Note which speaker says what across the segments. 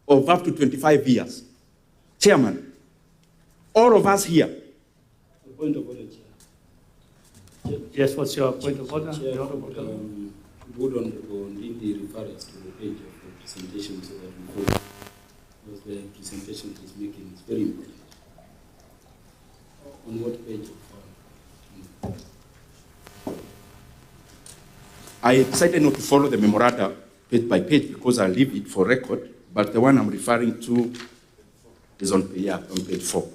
Speaker 1: of up to 25 years. Chairman, all of us here.
Speaker 2: Point of order, Chair.
Speaker 3: Yes, what's your point of order?
Speaker 2: Chair, would Honorable NDINDI refer us to the page of the presentation so that we vote? Because the presentation he's making is very important. On what page of
Speaker 1: I decided not to follow the memoranda page by page because I leave it for record, but the one I'm referring to is on page 4.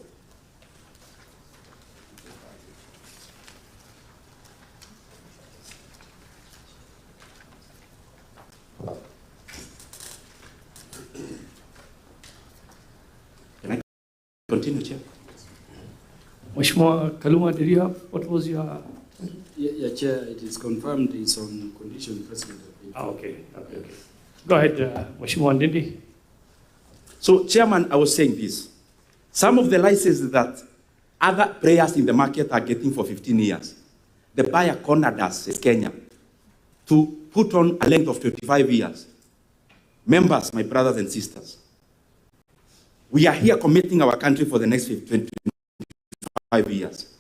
Speaker 1: Can I continue, Chair?
Speaker 3: Mheshimiwa Kaluma, did you have, what was your?
Speaker 2: Yeah, Chair, it is confirmed it's on condition precedent.
Speaker 3: Okay. Go ahead, Mheshimiwa NDINDI.
Speaker 1: So, Chairman, I was saying this. Some of the licenses that other players in the market are getting for 15 years, the buyer cornered us in Kenya to put on a length of 25 years. Members, my brothers and sisters, we are here committing our country for the next 25 years.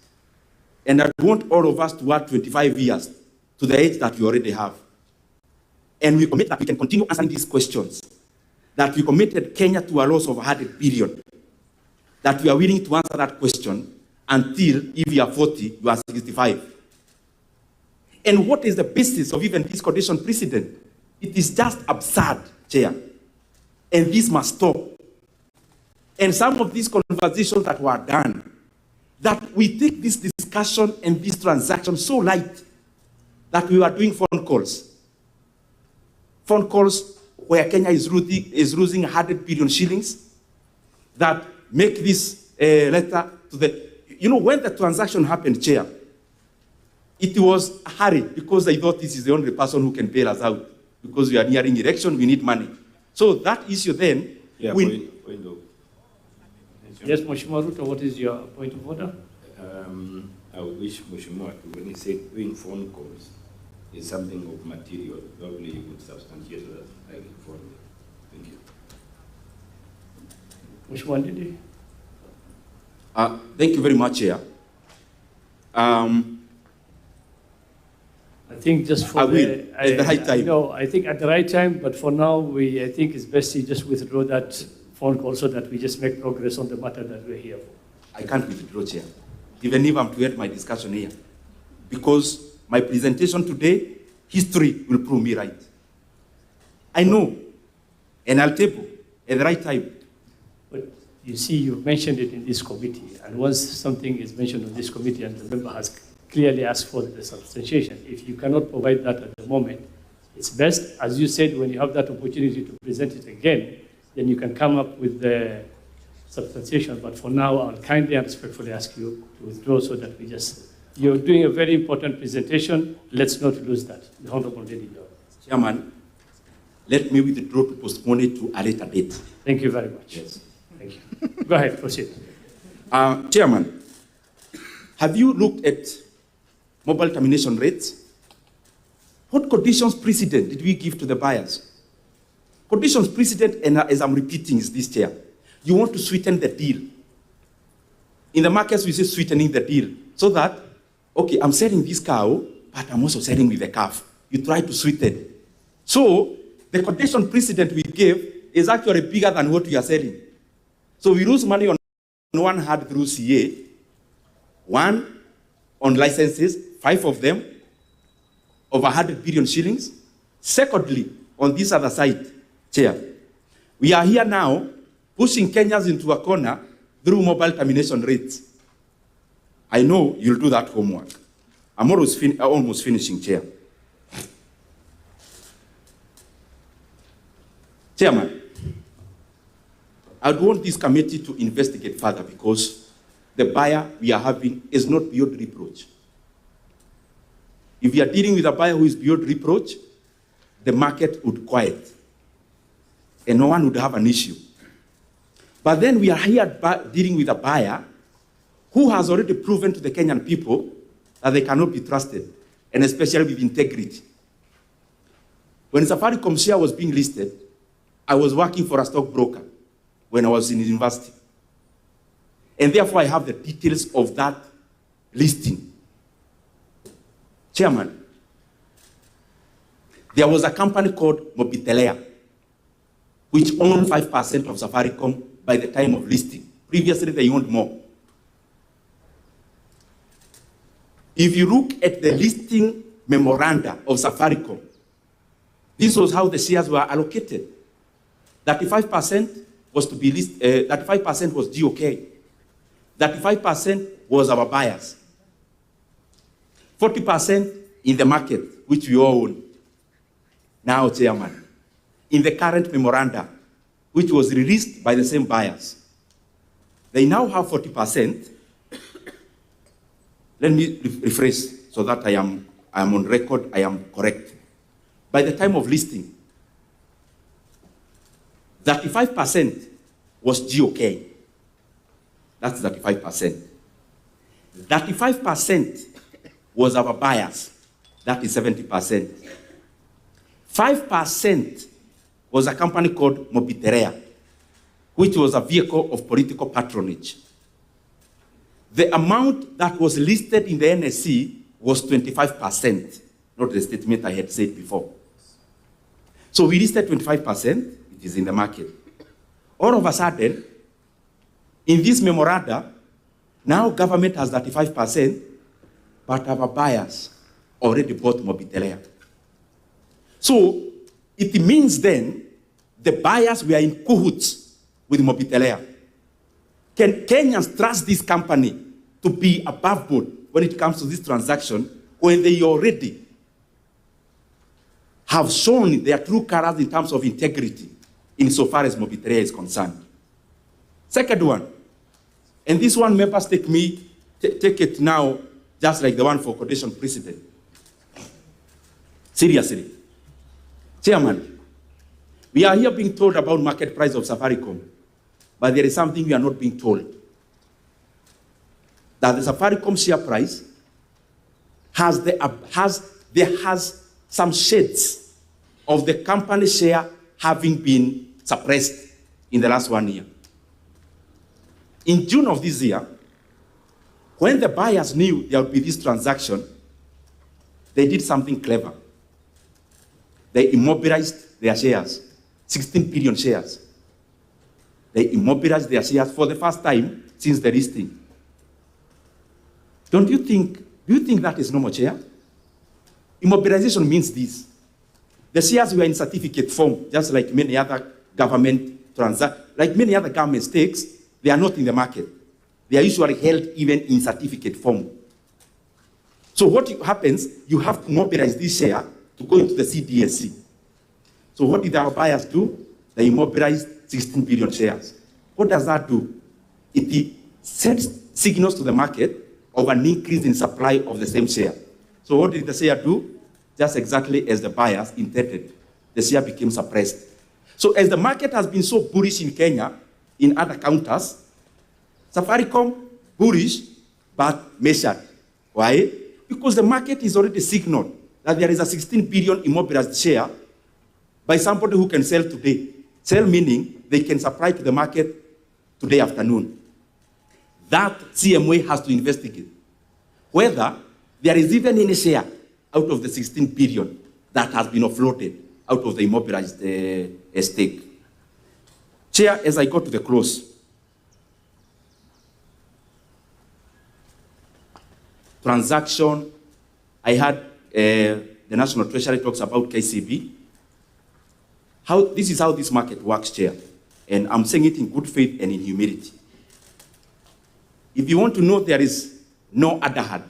Speaker 1: And I want all of us to add 25 years to the age that we already have. And we commit that we can continue answering these questions. That we committed Kenya to a loss of 100 billion. That we are willing to answer that question until, if you are 40, you are 65. And what is the basis of even this condition precedent? It is just absurd, Chair. And this must stop. And some of these conversations that were done, that we take this discussion and this transaction so light that we were doing phone calls. Phone calls where Kenya is losing 100 billion shillings that make this letter to the, when the transaction happened, Chair, it was hurried because they thought this is the only person who can bail us out because we are nearing election, we need money. So that issue then,
Speaker 4: point of.
Speaker 3: Yes, Mheshimiwa Ruto, what is your point of order?
Speaker 4: I wish Mheshimiwa, when he said doing phone calls, is something of material, probably you would substantiate that. I look forward. Thank you.
Speaker 3: Mheshimiwa NDINDI.
Speaker 1: Thank you very much, Chair.
Speaker 3: I think just for
Speaker 1: at the right time.
Speaker 3: No, I think at the right time, but for now, I think it's best to just withdraw that phone call so that we just make progress on the matter that we're here for.
Speaker 1: I can't withdraw, Chair, even if I'm to end my discussion here. Because my presentation today, history will prove me right. I know, and I'll table at the right time.
Speaker 3: But you see, you've mentioned it in this committee, and once something is mentioned on this committee and the member has clearly asked for the substantiation, if you cannot provide that at the moment, it's best, as you said, when you have that opportunity to present it again, then you can come up with the substantiation. But for now, I'll kindly and respectfully ask you to withdraw so that we just, you're doing a very important presentation. Let's not lose that. The Honorable Lady.
Speaker 1: Chairman, let me withdraw to postpone it to a later date.
Speaker 3: Thank you very much.
Speaker 1: Yes.
Speaker 3: Thank you. Go ahead, proceed.
Speaker 1: Chairman, have you looked at mobile termination rates? What conditions precedent did we give to the buyers? Conditions precedent, and as I'm repeating, is this, Chair. You want to sweeten the deal. In the markets, we say sweetening the deal. So that, okay, I'm selling this cow, but I'm also selling with the calf. You try to sweeten. So, the condition precedent we gave is actually bigger than what we are selling. So we lose money on one hand through CA, one on licenses, 5 of them, over 100 billion shillings. Secondly, on this other side, Chair, we are here now pushing Kenyans into a corner through mobile termination rates. I know you'll do that homework. I'm almost finishing, Chair. Chairman, I'd want this committee to investigate further because the buyer we are having is not beyond reproach. If we are dealing with a buyer who is beyond reproach, the market would quiet and no one would have an issue. But then we are here dealing with a buyer who has already proven to the Kenyan people that they cannot be trusted, and especially with integrity. When Safaricom share was being listed, I was working for a stockbroker when I was in university. And therefore, I have the details of that listing. Chairman, there was a company called Mobitelea, which owned 5% of Safaricom by the time of listing. Previously, they owned more. If you look at the listing memoranda of Safaricom, this was how the shares were allocated. 35% was to be listed, 35% was GOK. 35% was our buyers. 40% in the market, which we all own. Now, Chairman, in the current memoranda, which was released by the same buyers, they now have 40%. Let me rephrase so that I am on record, I am correct. By the time of listing, 35% was GOK. That's 35%. 35% was our buyers. That is 70%. 5% was a company called Mobitelea, which was a vehicle of political patronage. The amount that was listed in the NSC was 25%, not the statement I had said before. So we listed 25%, it is in the market. All of a sudden, in this memoranda, now government has 35%, but our buyers already bought Mobitelea. So it means then the buyers were in cahoots with Mobitelea. Can Kenyans trust this company to be above board when it comes to this transaction when they already have shown their true colors in terms of integrity insofar as Mobitelea is concerned? Second one, and this one members take it now just like the one for quotation precedent. Seriously. Chairman, we are here being told about market price of Safaricom, but there is something we are not being told. That the Safaricom share price has some shades of the company share having been suppressed in the last 1 year. In June of this year, when the buyers knew there would be this transaction, they did something clever. They immobilized their shares, 16 billion shares. They immobilized their shares for the first time since the listing. Do you think that is normal, Chair? Immobilization means this. The shares were in certificate form, just like many other government stakes, they are not in the market. They are usually held even in certificate form. So what happens, you have to mobilize this share to go into the CDSC. So what did our buyers do? They immobilized 16 billion shares. What does that do? It sends signals to the market of an increase in supply of the same share. So what did the share do? Just exactly as the buyers intended. The share became suppressed. So as the market has been so bullish in Kenya, in other counters, Safaricom bullish but measured. Why? Because the market is already signaled that there is a 16 billion immobilized share by somebody who can sell today. Sell meaning they can supply to the market today afternoon. That CMA has to investigate whether there is even any share out of the 16 billion that has been offloaded out of the immobilized stake. Chair, as I go to the close, transaction, I had the National Treasury talks about KCB. This is how this market works, Chair. And I'm saying it in good faith and in humility. If you want to know, there is no other hand.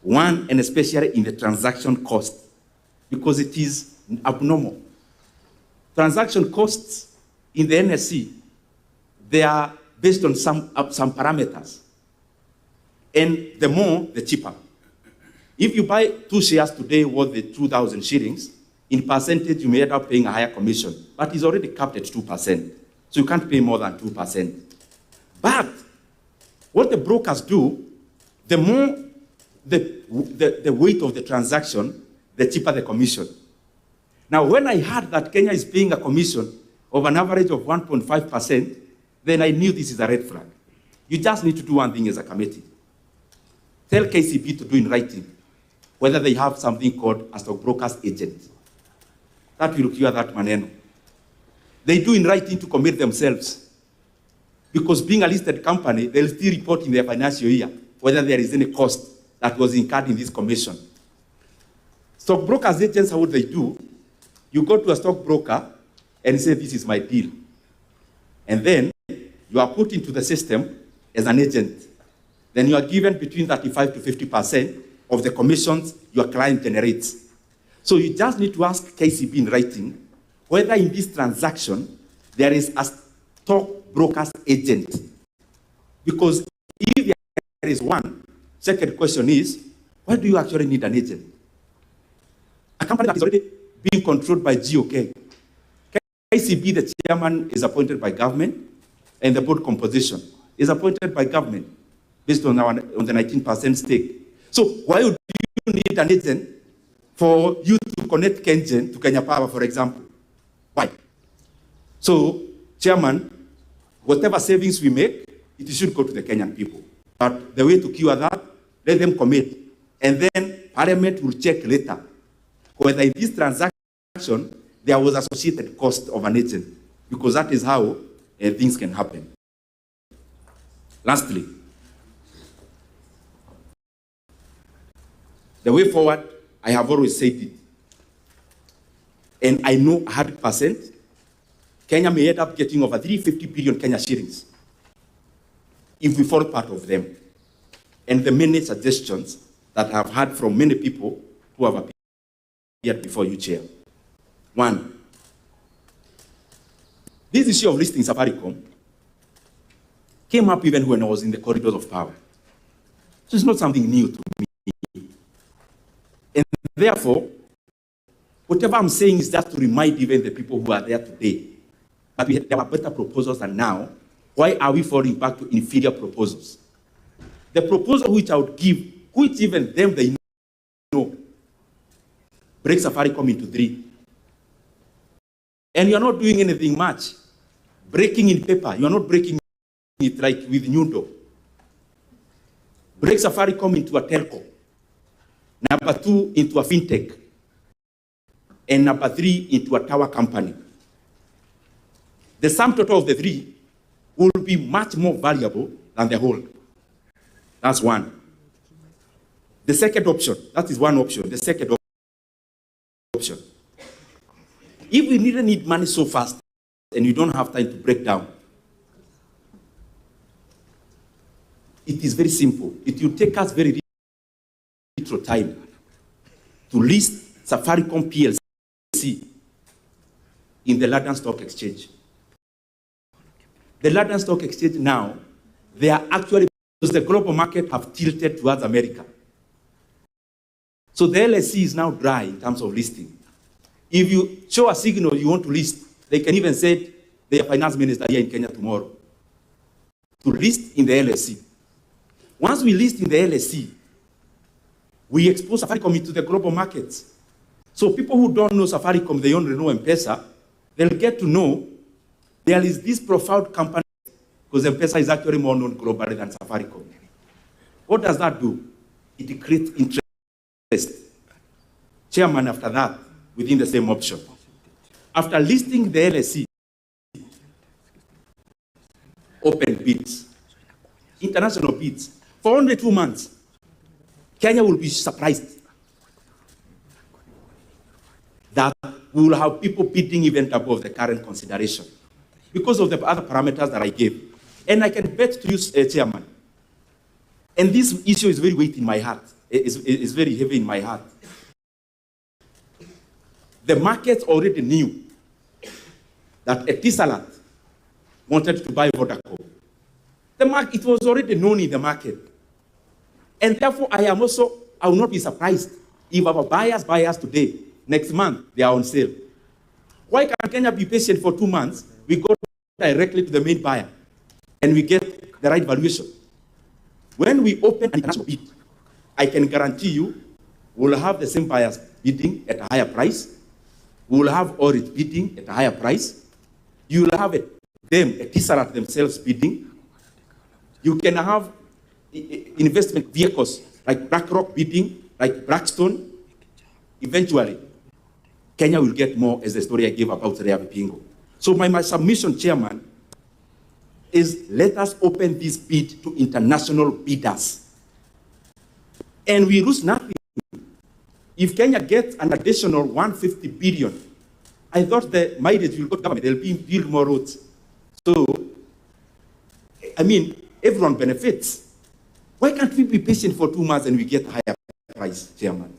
Speaker 1: One, and especially in the transaction cost, because it is abnormal. Transaction costs in the NSC, they are based on some parameters. And the more, the cheaper. If you buy 2 shares today worth the 2,000 shillings, in percentage, you may end up paying a higher commission, but it's already capped at 2%. So you can't pay more than 2%. But what the brokers do, the more the weight of the transaction, the cheaper the commission. Now, when I heard that Kenya is paying a commission of an average of 1.5%, then I knew this is a red flag. You just need to do one thing as a committee. Tell KCB to do in writing whether they have something called a stockbroker's agent. That will cure that maneno. They do in writing to commit themselves. Because being a listed company, they'll still report in their financial year whether there is any cost that was incurred in this commission. Stockbrokers agents, how would they do? You go to a stockbroker and say, this is my deal. And then you are put into the system as an agent. Then you are given between 35 to 50% of the commissions your client generates. So you just need to ask KCB in writing whether in this transaction there is a stockbroker's agent. Because if there is one, second question is, why do you actually need an agent? A company that is already being controlled by GOK. KCB, the chairman, is appointed by government, and the board composition is appointed by government based on the 19% stake. So why would you need an agent for you to connect Kengen to Kenya Power, for example? Why? So, chairman, whatever savings we make, it should go to the Kenyan people. But the way to cure that, let them commit. And then Parliament will check later whether in this transaction there was associated cost of an agent, because that is how things can happen. Lastly, the way forward, I have always said it, and I know 100%, Kenya may end up getting over 350 billion Kenya shillings if we fall part of them. And the many suggestions that I have heard from many people who have appeared before you, Chair. One, this issue of listing Safaricom came up even when I was in the corridors of power. So it's not something new to me. And therefore, whatever I'm saying is just to remind even the people who are there today that there are better proposals than now. Why are we falling back to inferior proposals? The proposal which I would give, which even them they know, break Safaricom into 3. And you're not doing anything much. Breaking in paper, you're not breaking it like with Nyundo. Break Safaricom into a telco. Number 2, into a fintech. And number 3, into a tower company. The sum total of the 3 will be much more valuable than the whole. That's one. The second option, that is one option. The second option. If we need money so fast and you don't have time to break down, it is very simple. It will take us very little time to list Safaricom PLC in the London Stock Exchange. The London Stock Exchange now, they are actually, because the global market have tilted towards America. So the LSE is now dry in terms of listing. If you show a signal you want to list, they can even say their finance minister here in Kenya tomorrow to list in the LSE. Once we list in the LSE, we expose Safaricom into the global markets. So people who don't know Safaricom, they only know M-Pesa, they'll get to know there is this profound company, because M-Pesa is actually more known globally than Safaricom. What does that do? It creates interest. Chairman, after that, within the same option. After listing the LSE, open bids, international bids, for only 2 months, Kenya will be surprised that we will have people bidding even above the current consideration because of the other parameters that I gave. And I can bet to you, Chairman, and this issue is very weighty in my heart, it's very heavy in my heart. The market already knew that Etisalat wanted to buy Vodacom. It was already known in the market. And therefore, I will not be surprised if our buyers today, next month, they are on sale. Why can Kenya be patient for 2 months? We go directly to the main buyer and we get the right valuation. When we open an international bid, I can guarantee you we'll have the same buyers bidding at a higher price. We will have audit bidding at a higher price. You'll have a TSRAT themselves bidding. You can have investment vehicles like BlackRock bidding, like Blackstone. Eventually, Kenya will get more, as the story I gave about RAPIDvideos. So my submission, Chairman, is let us open this bid to international bidders. And we lose nothing. If Kenya gets an additional 150 billion, I thought the mileage will go to government, they'll build more roads. So, I mean, everyone benefits. Why can't we be patient for 2 months and we get a higher price, Chairman?